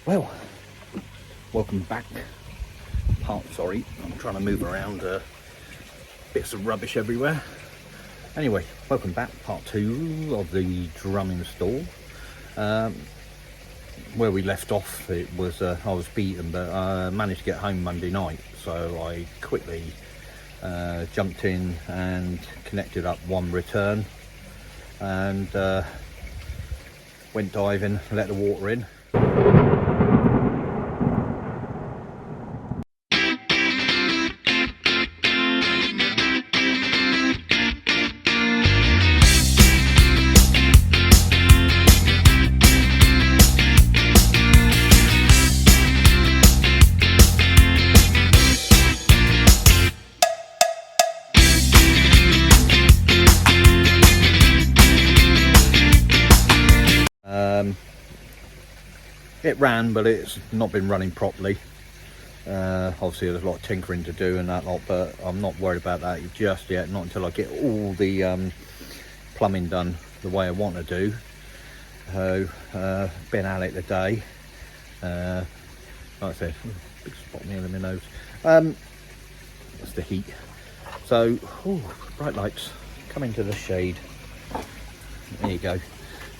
Well, welcome back. Sorry, I'm trying to move around, bits of rubbish everywhere. Anyway, welcome back, part 2 of the drum install. Where we left off, it was I was beaten, but I managed to get home Monday night, so I quickly jumped in and connected up one return and went diving, let the water in. It ran, but it's not been running properly. Obviously there's a lot of tinkering to do and that lot, but I'm not worried about that just yet, not until I get all the plumbing done the way I want to do. So been at it today, like I said, big spot near my nose. That's the heat. So bright lights, come into the shade. There you go.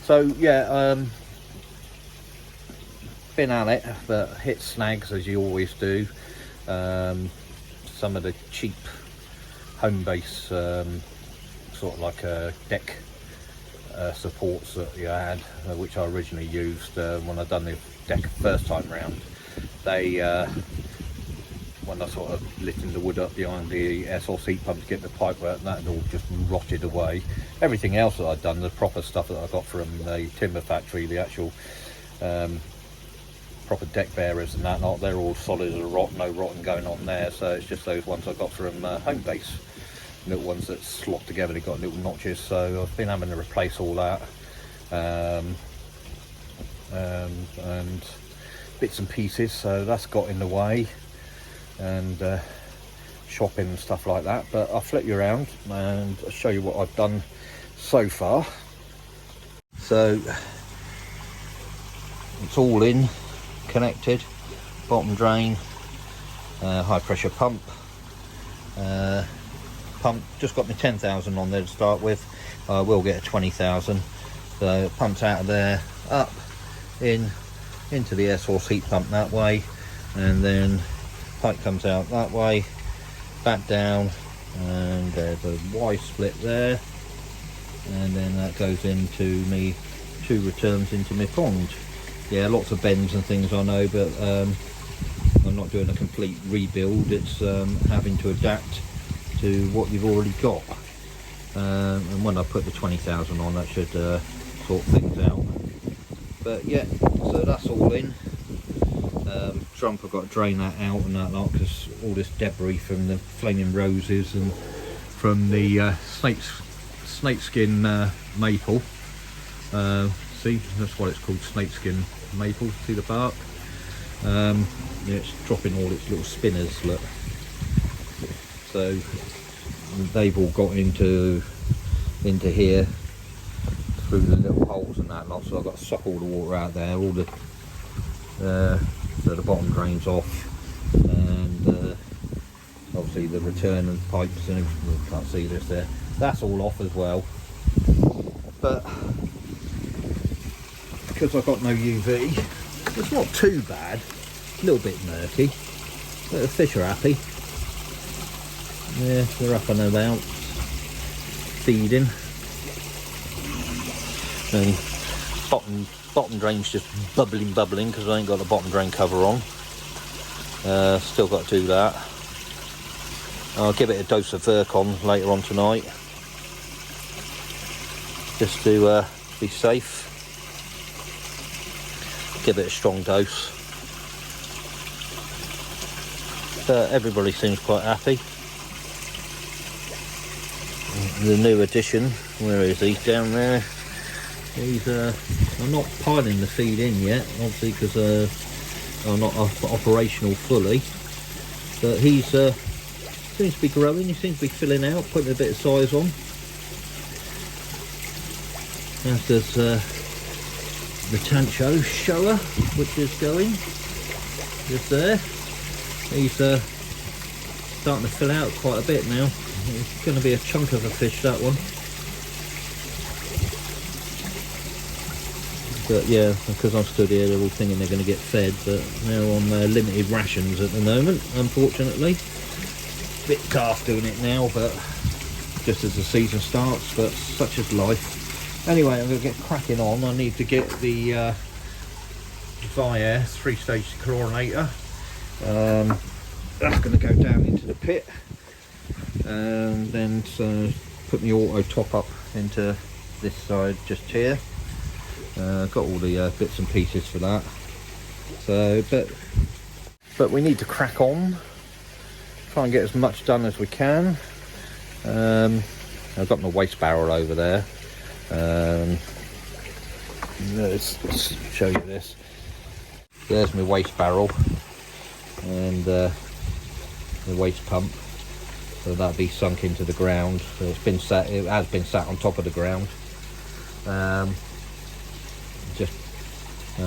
So yeah, been at it, but hit snags as you always do. Some of the cheap home base sort of like deck supports that you had, which I originally used when I done the deck first time round. They when I sort of lifted the wood up behind the air source heat pump to get the pipe work, that had all just rotted away. Everything else that I'd done, the proper stuff that I got from the timber factory, the actual proper deck bearers and that lot, they're all solid as a rock, no rotting going on there. So it's just those ones I got from home base, little ones that slot together, they've got little notches. So I've been having to replace all that and bits and pieces, so that's got in the way, and shopping and stuff like that. But I'll flip you around and I'll show you what I've done so far. So it's all in, connected, bottom drain, high pressure pump, just got my 10,000 on there to start with. I will get a 20,000, so it pumps out of there, up, into the air source heat pump that way, and then pipe comes out that way, back down, and there's a Y split there, and then that goes into me 2 returns into my pond. Yeah, lots of bends and things I know, but I'm not doing a complete rebuild. It's having to adapt to what you've already got, and when I put the 20,000 on, that should sort things out. But yeah, so that's all in. Trump, I've got to drain that out and that lot, because all this debris from the flaming roses and from the snakeskin maple. See, that's what it's called, snakeskin maple. See the bark? Yeah, it's dropping all its little spinners, look. So they've all got into here through the little holes and that lot, so I've got to suck all the water out there, all the so the bottom drains off, and obviously the return and pipes and everything. You can't see this there, that's all off as well. But because I've got no UV, it's not too bad. A little bit murky, but the fish are happy. Yeah, they're up and about, feeding. And bottom drain's just bubbling because I ain't got the bottom drain cover on. Still got to do that. I'll give it a dose of Virkon later on tonight, just to be safe. Give it a strong dose. But everybody seems quite happy. The new addition, where is he? Down there. He's I'm not piling the feed in yet, obviously, because I'm not operational fully. But he's seems to be growing. He seems to be filling out, putting a bit of size on. As does the Tancho shower, which is going just there. He's starting to fill out quite a bit now. It's going to be a chunk of a fish, that one. But yeah, because I've stood here, they're all thinking they're going to get fed, but they're on limited rations at the moment, unfortunately. Bit daft doing it now, but just as the season starts, but such is life. Anyway, I'm going to get cracking on. I need to get the Via 3-stage chlorinator. That's going to go down into the pit, and then put the auto top up into this side just here. Got all the bits and pieces for that. So, but we need to crack on. Try and get as much done as we can. I've got my waste barrel over there. Let's show you this. There's my waste barrel and the waste pump. So that'll be sunk into the ground. So it has been sat on top of the ground.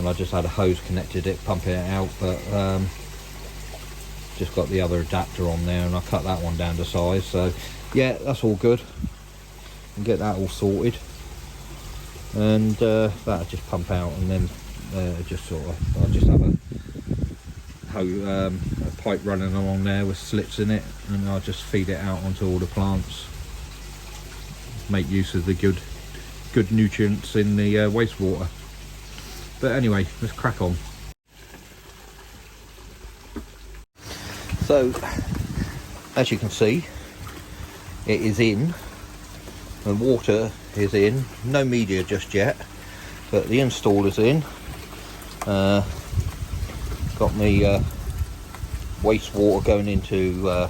I just had a hose connected it, pumping it out, but just got the other adapter on there, and I cut that one down to size. So yeah, that's all good. And get that all sorted, and that'll just pump out, and then just sort of I'll just have a pipe running along there with slits in it, and I'll just feed it out onto all the plants. Make use of the good nutrients in the wastewater. But anyway, let's crack on. So, as you can see, it is in. The water is in. No media just yet, but the install is in. Got me wastewater going into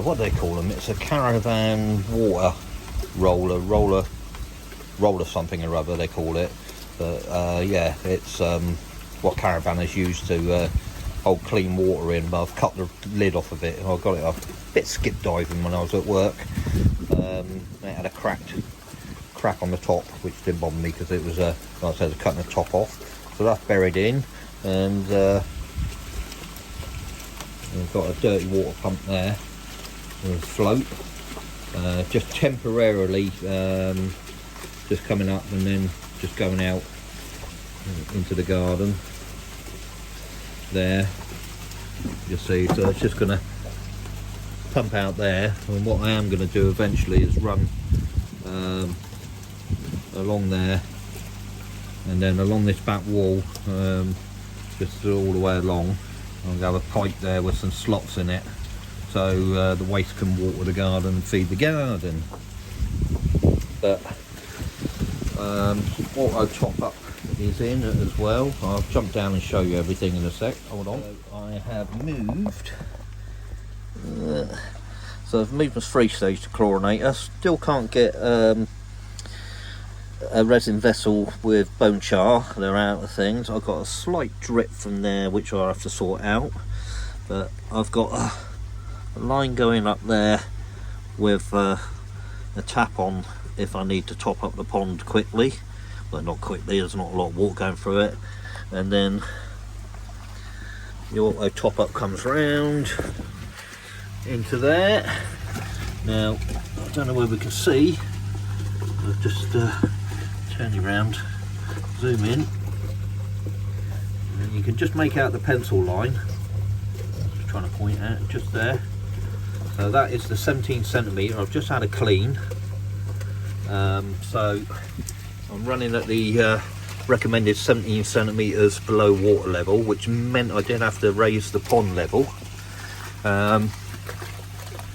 what do they call them? It's a caravan water roller something or other they call it. But yeah, it's what caravanners use to hold clean water in. But I've cut the lid off of it. I got it a bit skip diving when I was at work. It had a crack on the top, which didn't bother me because it was like I said, cutting the top off. So that's buried in, and we've got a dirty water pump there with a float, just temporarily, just coming up and then just going out into the garden there. You see, so it's just going to pump out there, and what I am going to do eventually is run along there, and then along this back wall, just all the way along. I'm going to have a pipe there with some slots in it, so the waste can water the garden and feed the garden. But auto top up is in as well. I'll jump down and show you everything in a sec. Hold on. So I have moved. So I've moved my 3-stage to chlorinator. Still can't get a resin vessel with bone char. They're out of things. I've got a slight drip from there which I have to sort out. But I've got a line going up there with a tap on if I need to top up the pond quickly. Well, not quickly, there's not a lot of water going through it. And then the auto top up comes round into there. Now, I don't know whether we can see. I'll just turn you around, zoom in, and you can just make out the pencil line. Just trying to point out just there. So that is the 17 centimetre. I've just had a clean. So I'm running at the recommended 17 centimetres below water level, which meant I did have to raise the pond level.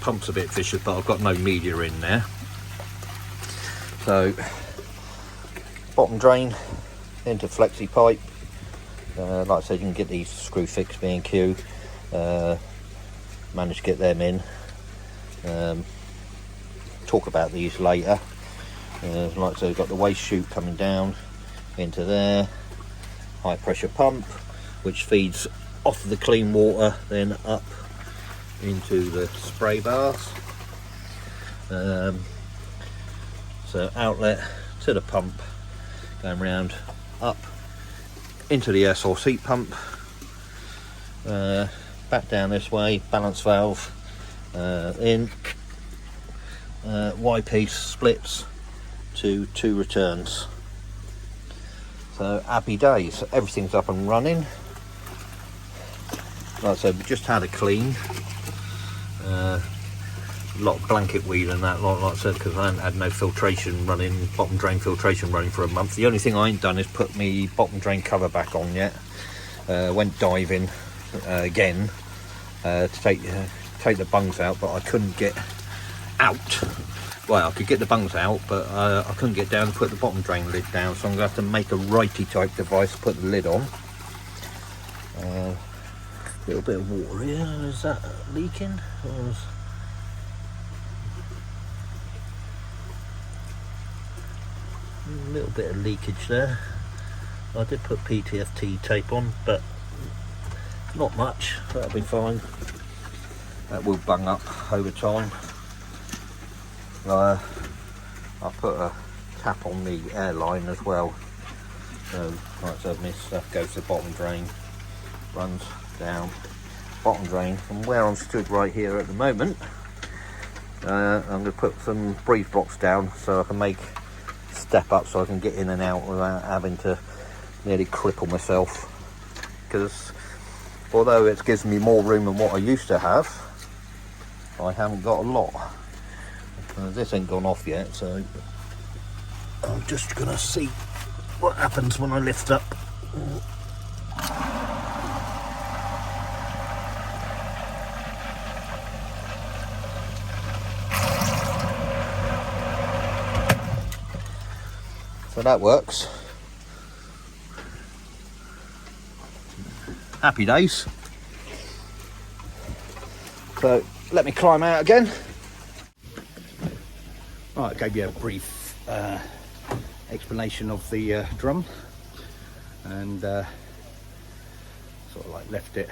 Pump's a bit vicious, but I've got no media in there. So bottom drain into flexi pipe. Like I said, you can get these screw fixed B&Q. Managed to get them in. Talk about these later. Like I said, we've got the waste chute coming down into there. High pressure pump, which feeds off the clean water, then up into the spray baths. So outlet to the pump, going round up into the air source heat pump, back down this way, balance valve in, Y-piece splits to 2 returns. So happy days, everything's up and running. Like I said, we just had a clean, a lot of blanket weed and that, like I said, because I haven't had no filtration running, bottom drain filtration running for a month. The only thing I ain't done is put me bottom drain cover back on yet. Went diving again to take the bungs out, but I couldn't get out. Well, I could get the bungs out, but I couldn't get down to put the bottom drain lid down, so I'm going to have to make a righty type device to put the lid on. A little bit of water here. Is that leaking? A little bit of leakage there. I did put PTFT tape on, but not much. That'll be fine. That will bung up over time. I put a cap on the airline as well. So, like I said, this stuff goes to the bottom drain, runs down bottom drain. From where I'm stood right here at the moment, I'm going to put some breeze blocks down so I can make step up so I can get in and out without having to nearly cripple myself. Because although it gives me more room than what I used to have, I haven't got a lot. This ain't gone off yet, so I'm just gonna see what happens when I lift up. So that works. Happy days. So let me climb out again. Right, I gave you a brief explanation of the drum, and sort of like left it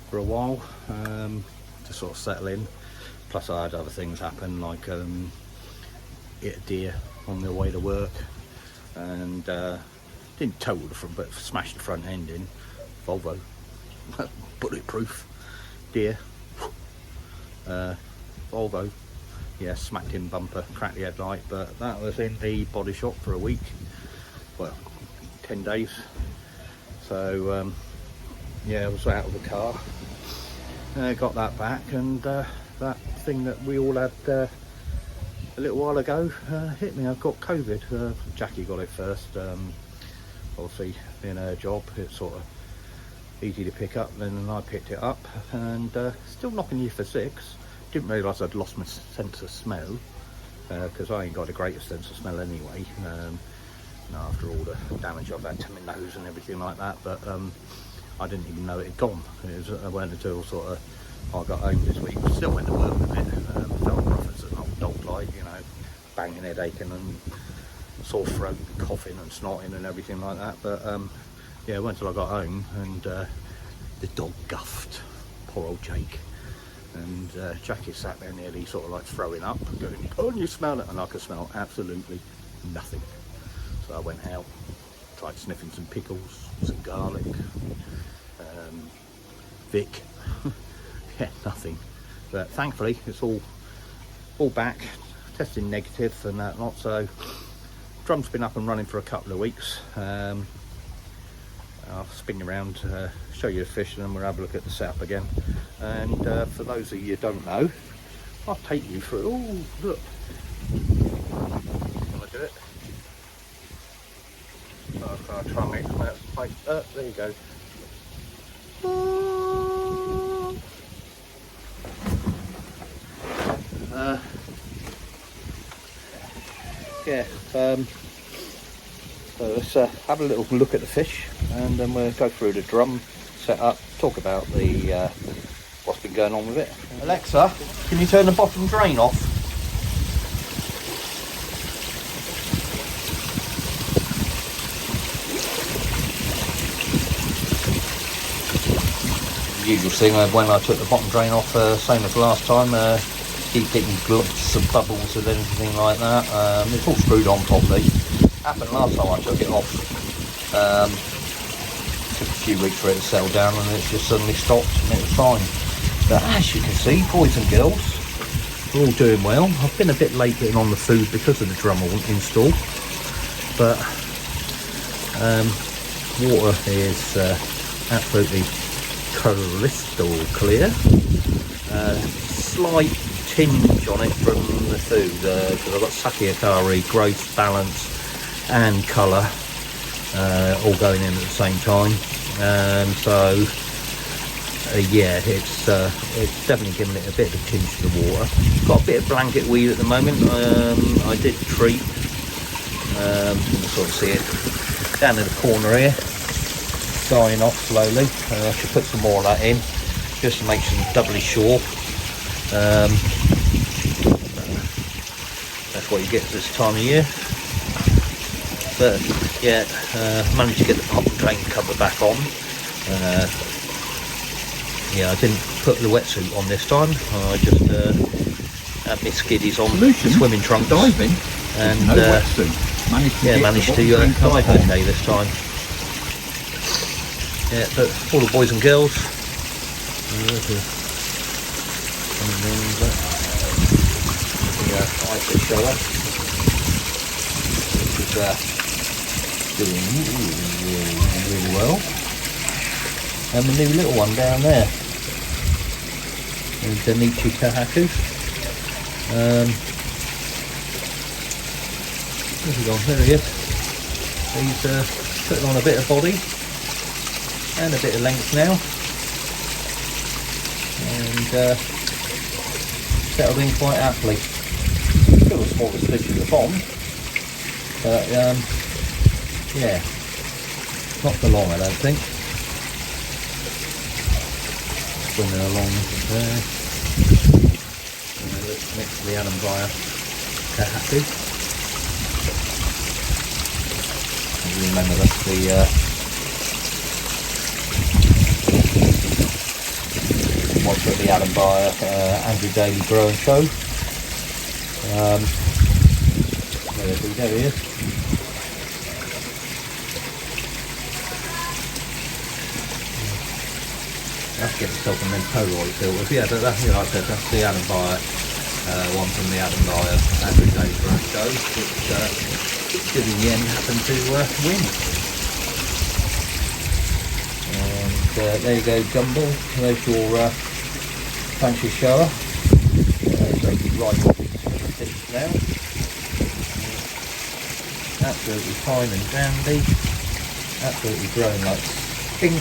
for a while to sort of settle in. Plus I had other things happen, like hit a deer on the way to work, and didn't total the front, but smashed the front end in. Volvo, bulletproof deer, Volvo. Yeah, smacked in bumper, cracked the headlight, but that was in the body shop for a week, well, 10 days. So yeah, I was out of the car, got that back, and that thing that we all had a little while ago hit me. I've got COVID. Jackie got it first. Obviously, being her job, it's sort of easy to pick up, then I picked it up, and still knocking you for 6. Didn't realise I'd lost my sense of smell, because I ain't got the greatest sense of smell anyway, after all the damage I've had to my nose and everything like that. But I didn't even know it had gone. I went until sort of I got home this week. Still went to work with it. Felt rough as an old dog, like, you know, banging head aching and sore throat, coughing and snotting and everything like that. But yeah, I went till I got home, and the dog guffed. Poor old Jake. And Jackie sat there nearly sort of like throwing up, going, "Oh, you smell it?" And I could smell absolutely nothing. So I went out, tried sniffing some pickles, some garlic, Vic. Yeah, nothing. But thankfully it's all back, testing negative and that lot. So drum's been up and running for a couple of weeks. I'll spin around, show you the fish, and then we'll have a look at the setup again. And for those of you who don't know, I'll take you through. Oh, look. Want to do it? I'll try and make that like, there you go. Yeah, so let's have a little look at the fish, and then we'll go through the drum setup, talk about the what's been going on with it. Alexa, can you turn the bottom drain off? Usual thing when I took the bottom drain off, same as last time, keep getting globs of bubbles and anything like that. It's all screwed on properly. happened last time I took it off. Took a few weeks for it to settle down, and it just suddenly stopped, and it was fine. But as you can see, boys and girls, we're all doing well. I've been a bit late getting on the food because of the drum install, but water is absolutely crystal clear. Slight tinge on it from the food because I've got sake akari, growth, balance and colour all going in at the same time. Yeah, it's definitely giving it a bit of a tinge to the water. Got a bit of blanket weed at the moment. I did treat, you can sort of see it down in the corner here, dying off slowly. I should put some more of that in just to make sure I'm doubly sure. That's what you get this time of year. But yeah, managed to get the pop and drain cover back on. Yeah, I didn't put the wetsuit on this time. I just had my skiddies on, the swimming trunks, diving, and no wetsuit. managed to dive okay this time. Yeah, but all the boys and girls. ISO shower, which is doing really well. And the new little one down there, the Nichi Kahaku. Where's he gone? There he is. He's putting on a bit of body and a bit of length now, and settled in quite aptly. Still a smaller stitch at the bottom, but yeah, not for long I don't think. Swimming along there, next to the Adam Bryer Kahaku. You remember that's the what's at the Adam Bryer Andrew Daly Growing Show. There he is. That's getting yourself a Mentoroid filter. Yeah, but that's, you know, like I said, that's the Adam Bryer one from the Adam Bryer Andrew Daly Growing Show, which did in the end happen to win. And there you go, Jumble. There's your fancy shower. It's right pitch now. Absolutely fine and dandy. Absolutely growing like pink.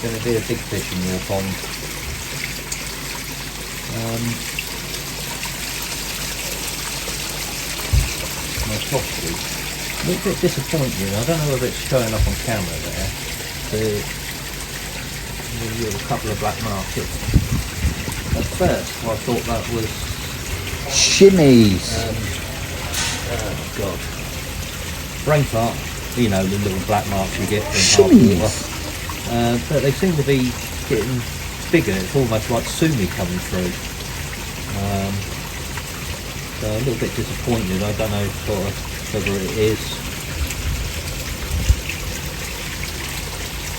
Going to be a big fish in your pond. My phosphorus. A little bit disappointing. I don't know whether it's showing up on camera there. A couple of black marks. At first I thought that was shimmies. Oh god. Brain fart, you know, the little black marks you get from hard water. But they seem to be getting bigger. It's almost like sumi coming through. So a little bit disappointed. I don't know sort of whether it is.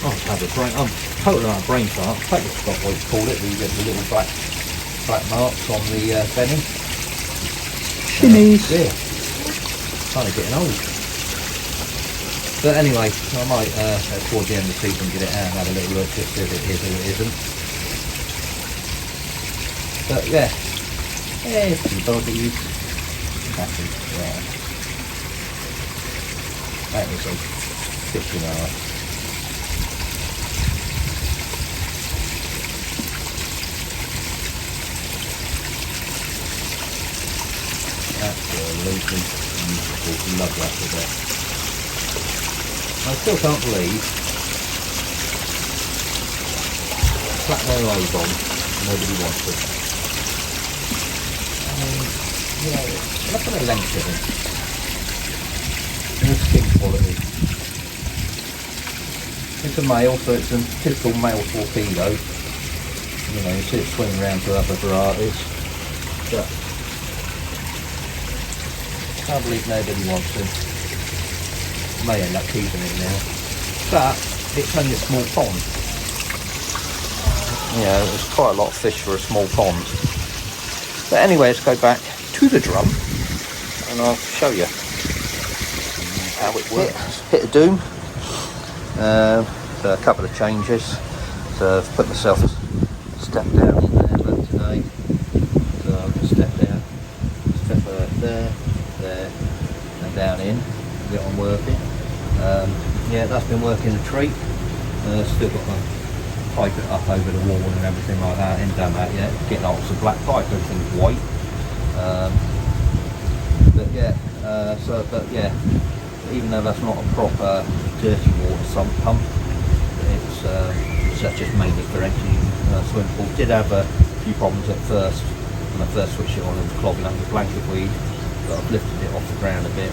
I'm totally out of brain fart. I totally forgot what it's called it. Where you get the little black marks on the belly. Shimmies. Yeah. Kind of getting old. But anyway, I might towards the end of the season get it out and have a little look just see if it is or it isn't. But yeah, everybody's happy. Yeah. That was a fishing hour. Absolutely beautiful. Love that to death. I still can't believe flat their eyes on, nobody wants it. You know, look at the length of it. And the skin quality. It's a male, so it's a typical male torpedo. You know, you see it swimming around to other varieties. But Can't believe nobody wants him. May end up keeping him now. But it's only a small pond. Yeah, there's quite a lot of fish for a small pond. But anyway, let's go back to the drum and I'll show you how it works. Hit a doom. So a couple of changes. So I've put myself a step down in there, but today, so I'll just step down, step there, and down in, get on working. Yeah, that's been working a treat. Still got my pipe it up over the wall and everything like that. Ain't done that yet. Getting out some black pipe, everything's white. But yeah, even though that's not a proper dirty water sump pump, it's just mainly for empty swimming pool. Did have a few problems at first when I first switched it on. It was clogging up with blanket weed, but I've lifted it off the ground a bit,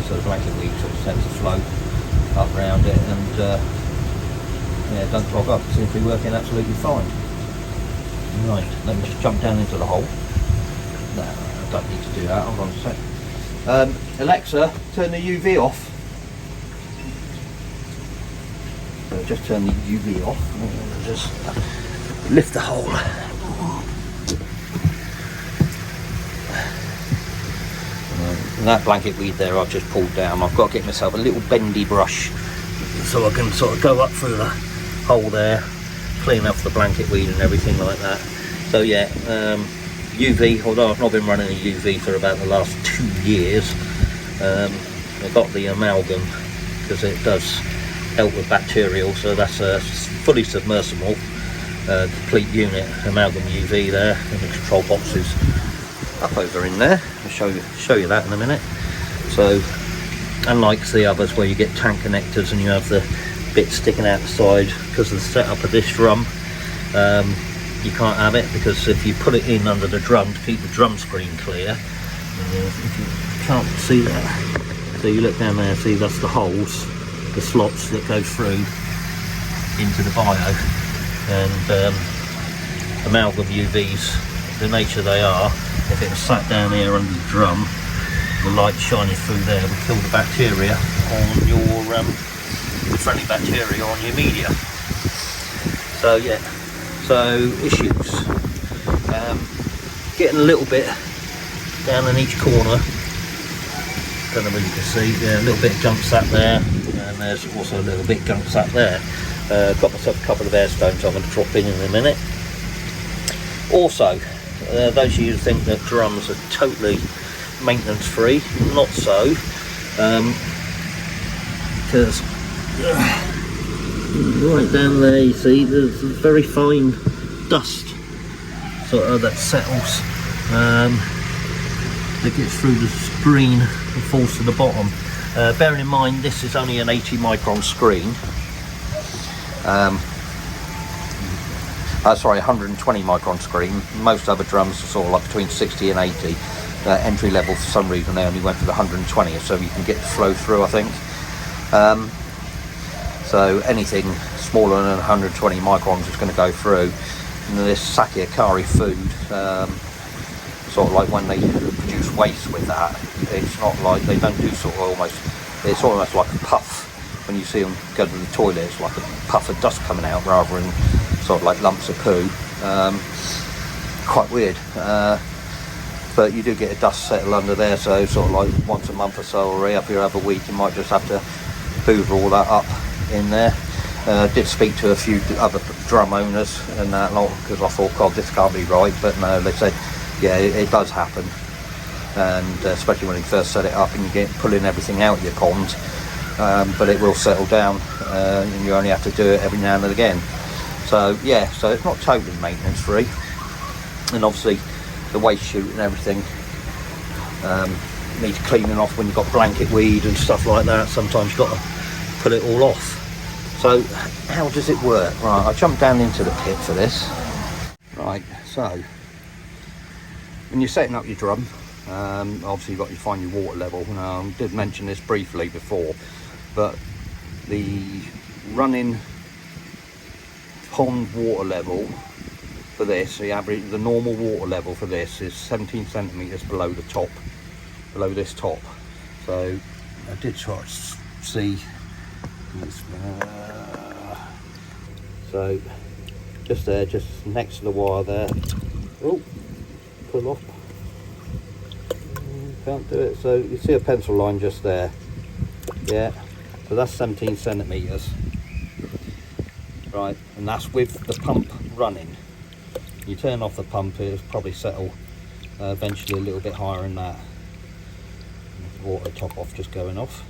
so the blanket weed sort of tends to float up around it, and yeah, don't clog up. It seems to be working absolutely fine. Right, let me just jump down into the hole. No, I don't need to do that. Hold on a sec. Alexa, turn the UV off. So just turn the UV off. And just lift the hole. And that blanket weed there I've just pulled down. I've got to get myself a little bendy brush so I can sort of go up through the hole there, clean up the blanket weed and everything like that. So yeah, UV, although I've not been running a UV for about the last 2 years, I got the amalgam because it does help with bacterial, so that's a fully submersible complete unit, amalgam UV there, and the control box is up over in there. I'll show you that in a minute. So unlike the others where you get tank connectors and you have the bit sticking out the side, because of the setup of this drum, you can't have it, because if you put it in under the drum to keep the drum screen clear, if you can't see that, so you look down there, see that's the holes, the slots that go through into the bio, and amalgam UVs, the nature they are, if it was sat down here under the drum, the light shining through there would kill the bacteria on your the friendly bacteria on your media. So yeah, so issues, getting a little bit down in each corner. Don't know whether you can see, yeah, a little bit of gunk sat there, and there's also a little bit gunk sat there. Got myself a couple of air stones I'm going to drop in a minute. Also, those of you who think that drums are totally maintenance free, not so, because right down there you see there's very fine dust sort of that settles, that gets through the screen and falls to the bottom. Bearing in mind this is only an 80 micron screen, sorry, 120 micron screen. Most other drums are sort of like between 60 and 80. Entry level, for some reason they only went for the 120, so you can get the flow through, I think. So anything smaller than 120 microns is going to go through. And this sake akari food, sort of like when they produce waste with that, it's not like, they don't do sort of almost, it's almost like a puff. When you see them go to the toilet, it's like a puff of dust coming out rather than sort of like lumps of poo. Quite weird. But you do get a dust settle under there, so sort of like once a month or so, or every other week, you might just have to hoover all that up in there. Did speak to a few other drum owners and that lot, because I thought, God, this can't be right, but no, they said, yeah, it does happen, and especially when you first set it up and you get pulling everything out of your pond, but it will settle down, and you only have to do it every now and again. So yeah, so it's not totally maintenance free, and obviously the waste chute and everything needs cleaning off when you've got blanket weed and stuff like that. Sometimes you've got to pull it all off. So how does it work? Right, I jumped down into the pit for this. Right, so when you're setting up your drum, obviously you've got to find your water level. I did mention this briefly before, but the running pond water level for this, the normal water level for this is 17 centimeters below the top below this top. So I did try to see. So just there, just next to the wire there. Oh, pull off. Can't do it. So you see a pencil line just there. Yeah. So that's 17 centimeters. Right, and that's with the pump running. You turn off the pump, it'll probably settle eventually a little bit higher than that. Water top off just going off.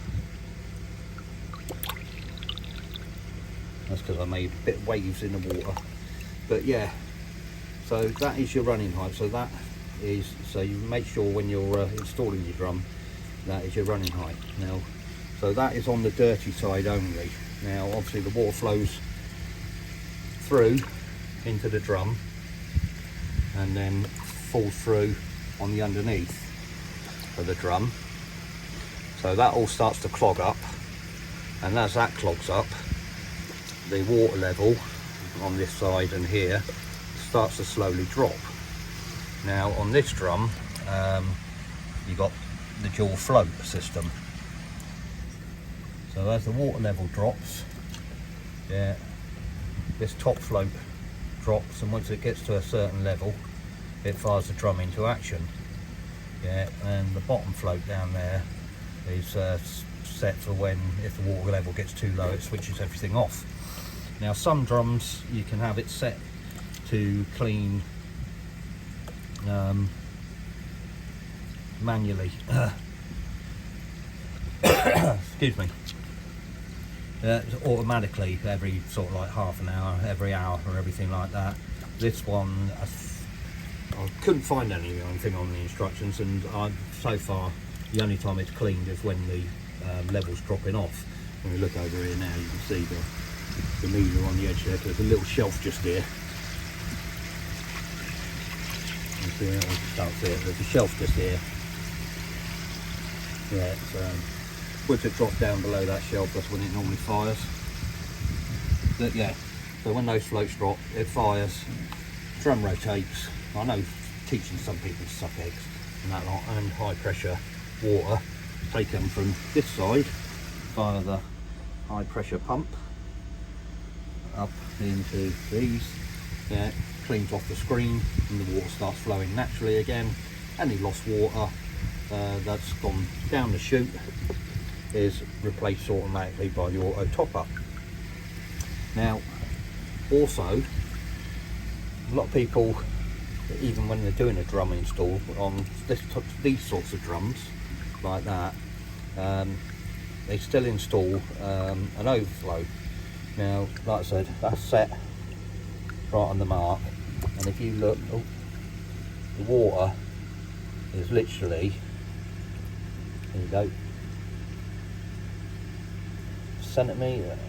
That's because I made a bit of waves in the water. But yeah, so that is your running height. So that is, so you make sure when you're installing your drum, that is your running height. Now, so that is on the dirty side only. Now, obviously the water flows through into the drum and then falls through on the underneath of the drum. So that all starts to clog up, and as that clogs up, the water level on this side and here starts to slowly drop. Now on this drum, you got the dual float system. So as the water level drops, yeah, this top float drops, and once it gets to a certain level, it fires the drum into action. Yeah, and the bottom float down there is set for when, if the water level gets too low, it switches everything off. Now some drums you can have it set to clean manually. Excuse me. Automatically every sort of like half an hour, every hour, or everything like that. This one, I couldn't find anything on the instructions, and so far the only time it's cleaned is when the level's dropping off. When we look over here now, you can see the meter on the edge there. There's a little shelf just here. You see it? I can't see it. There's a shelf just here. Yeah, once it drops down below that shelf, that's when it normally fires. But yeah, so when those floats drop, it fires, drum rotates. I know teaching some people to suck eggs and that lot, and high pressure water taken from this side via the high pressure pump up into these. Yeah, cleans off the screen and the water starts flowing naturally again. Any lost water that's gone down the chute is replaced automatically by the auto top up. Now also, a lot of people, even when they're doing a drum install on these sorts of drums like that, they still install an overflow. Now, like I said, that's set right on the mark, and if you look, the water is literally, there you go,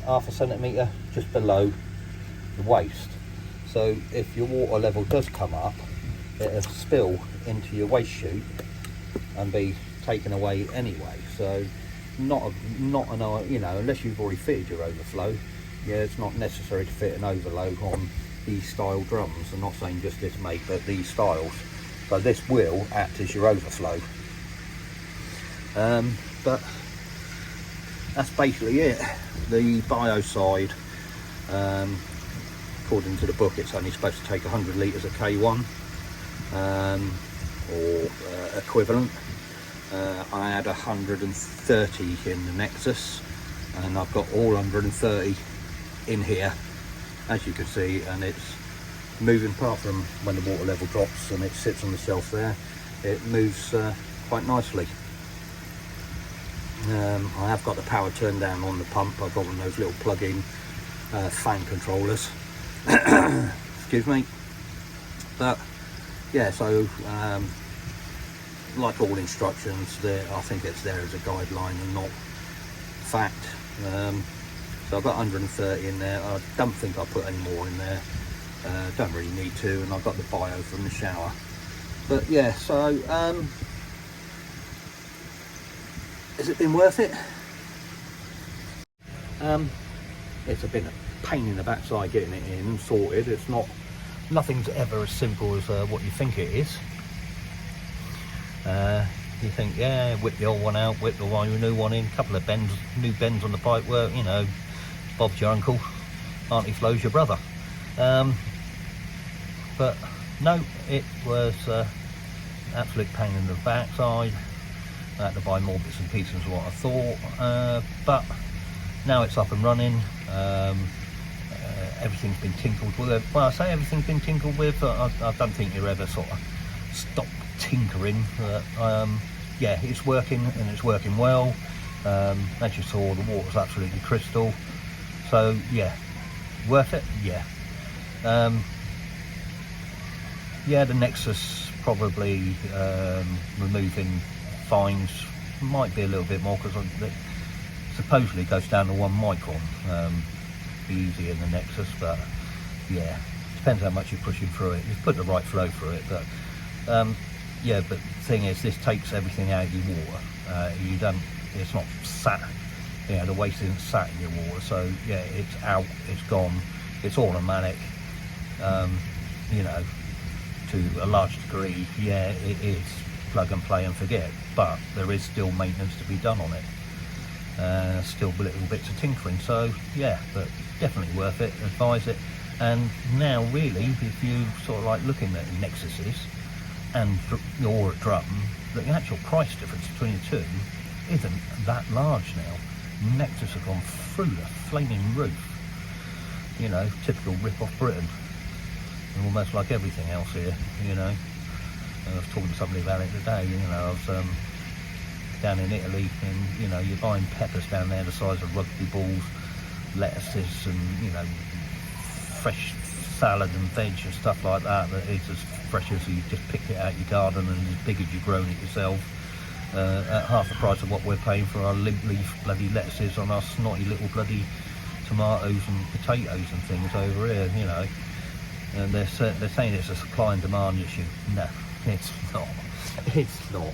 half a centimetre just below the waist. So if your water level does come up, it'll spill into your waste chute and be taken away anyway. So not an, you know, unless you've already fitted your overflow, yeah, it's not necessary to fit an overload on these style drums. I'm not saying just this make, but these styles. So this will act as your overflow. But that's basically it. The bio side, according to the book, it's only supposed to take 100 litres of K1 or equivalent. I had 130 in the Nexus, and I've got all 130 in here, as you can see, and it's moving. Apart from when the water level drops and it sits on the shelf there, it moves quite nicely. I have got the power turned down on the pump. I've got one of those little plug-in fan controllers. Excuse me. But yeah, so like all instructions, I think it's there as a guideline and not fact. So I've got 130 in there. I don't think I'll put any more in there. Don't really need to, and I've got the bio from the shower. But yeah, so has it been worth it? It's been a pain in the backside getting it in and sorted. It's not, nothing's ever as simple as what you think it is. you think, yeah, whip the old one out, whip the new one in, couple of new bends on the pipe work, you know, Bob's your uncle, Auntie Flo's your brother. But no, it was absolute pain in the backside. I had to buy more bits and pieces of what I thought, but now it's up and running. Everything's been tinkered with. Well, I say everything's been tinkered with. I don't think you're ever sort of stop tinkering. Yeah, it's working, and it's working well. As you saw, the water's absolutely crystal. So yeah, worth it. Yeah. Yeah, the Nexus probably removing fines might be a little bit more, because it supposedly goes down to 1 micron. Be easier in the Nexus, but yeah, depends how much you're pushing through it. You've put the right flow through it, but yeah, but the thing is, this takes everything out of your water. You don't, it's not sat, you know, the waste isn't sat in your water. So yeah, it's out, it's gone, it's automatic. You know, to a large degree, yeah, it is plug and play and forget, but there is still maintenance to be done on it. Still little bits of tinkering, so yeah, but definitely worth it, advise it. And now really, if you sort of like looking at Nexuses and or at Drum, the actual price difference between the two isn't that large now. Nexus have gone through the flaming roof, you know, typical rip-off Britain, and almost like everything else here, you know. I was talking to somebody about it today, you know. I was down in Italy, and you know, you're buying peppers down there the size of rugby balls, lettuces, and you know, fresh salad and veg and stuff like that, that is as fresh as you just picked it out your garden, and as big as you've grown it yourself, at half the price of what we're paying for our limp leaf bloody lettuces on our snotty little bloody tomatoes and potatoes and things over here, you know. And they're saying it's a supply and demand issue. No, it's not. It's not.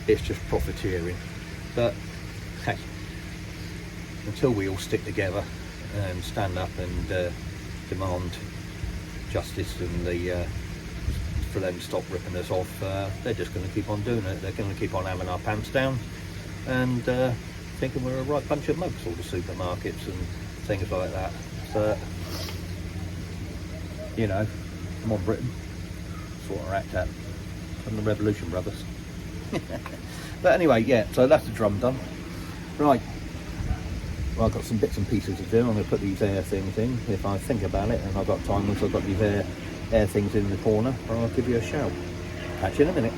It's just profiteering. But hey, until we all stick together and stand up and demand justice and for them to stop ripping us off, they're just going to keep on doing it. They're going to keep on having our pants down and thinking we're a right bunch of mugs, all the supermarkets and things like that. So, you know, come on Britain, that's what we're at from the Revolution Brothers. But anyway, yeah, so that's the drum done. Right, well, I've got some bits and pieces to do. I'm going to put these air things in. If I think about it and I've got time, once I've got these air things in the corner, I'll give you a shout. Catch you in a minute.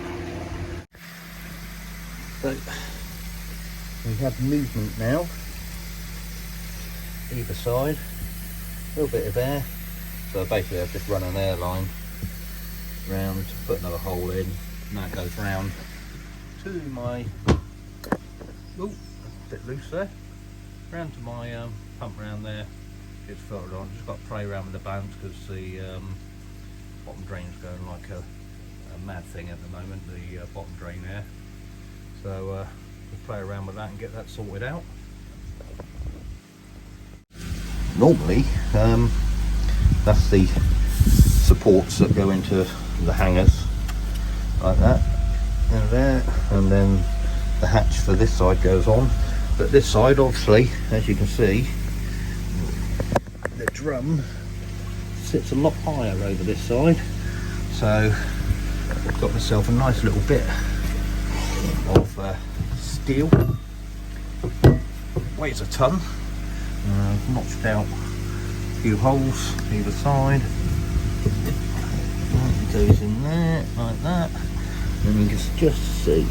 So we have movement now, either side, a little bit of air. So basically I've just run an air line round, put another hole in, and that goes round to my, oh, a bit loose there, round to my pump round there. It's filtered on. Just got to play around with the balance because the bottom drain's going like a mad thing at the moment, the bottom drain air. So we'll play around with that and get that sorted out. Normally, that's the supports that go into the hangers, like that, and there, and then the hatch for this side goes on. But this side, obviously, as you can see, the drum sits a lot higher over this side. So I've got myself a nice little bit of steel, weighs a ton. I've notched out a few holes either side. It goes in there like that, and you can just see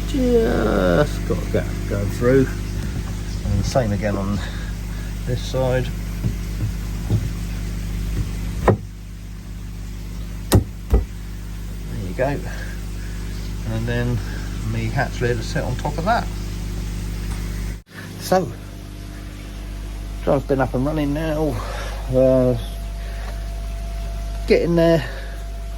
just got a gap going through, and the same again on this side. There you go, and then me hatch lid to sit on top of that. So drum's been up and running now, getting there,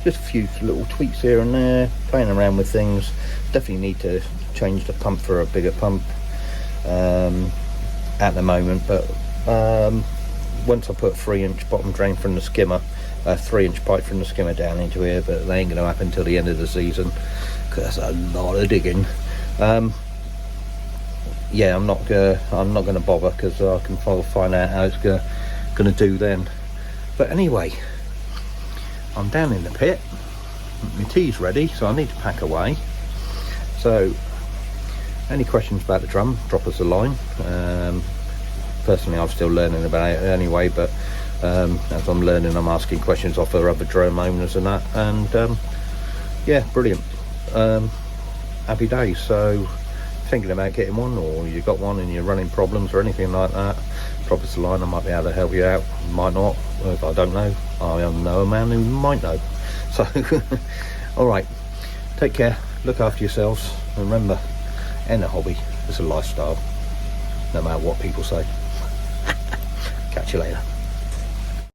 just a few little tweaks here and there, playing around with things. Definitely need to change the pump for a bigger pump at the moment, but once I put 3-inch bottom drain from the skimmer, 3-inch pipe from the skimmer down into here, but they ain't going to happen until the end of the season That's a lot of digging. Yeah, I'm not gonna bother, because I can find out how it's gonna do then. But anyway, I'm down in the pit, my tea's ready, so I need to pack away. So any questions about the drum, drop us a line. Personally, I'm still learning about it anyway, but as I'm learning, I'm asking questions off of other drum owners and that, and yeah, brilliant. Happy days. So thinking about getting one, or you got one and you're running problems or anything like that, drop us a line. I might be able to help you out, might not. If I don't know, I know a man who might know. So all right, take care, look after yourselves, and remember, and a hobby is a lifestyle, no matter what people say. Catch you later.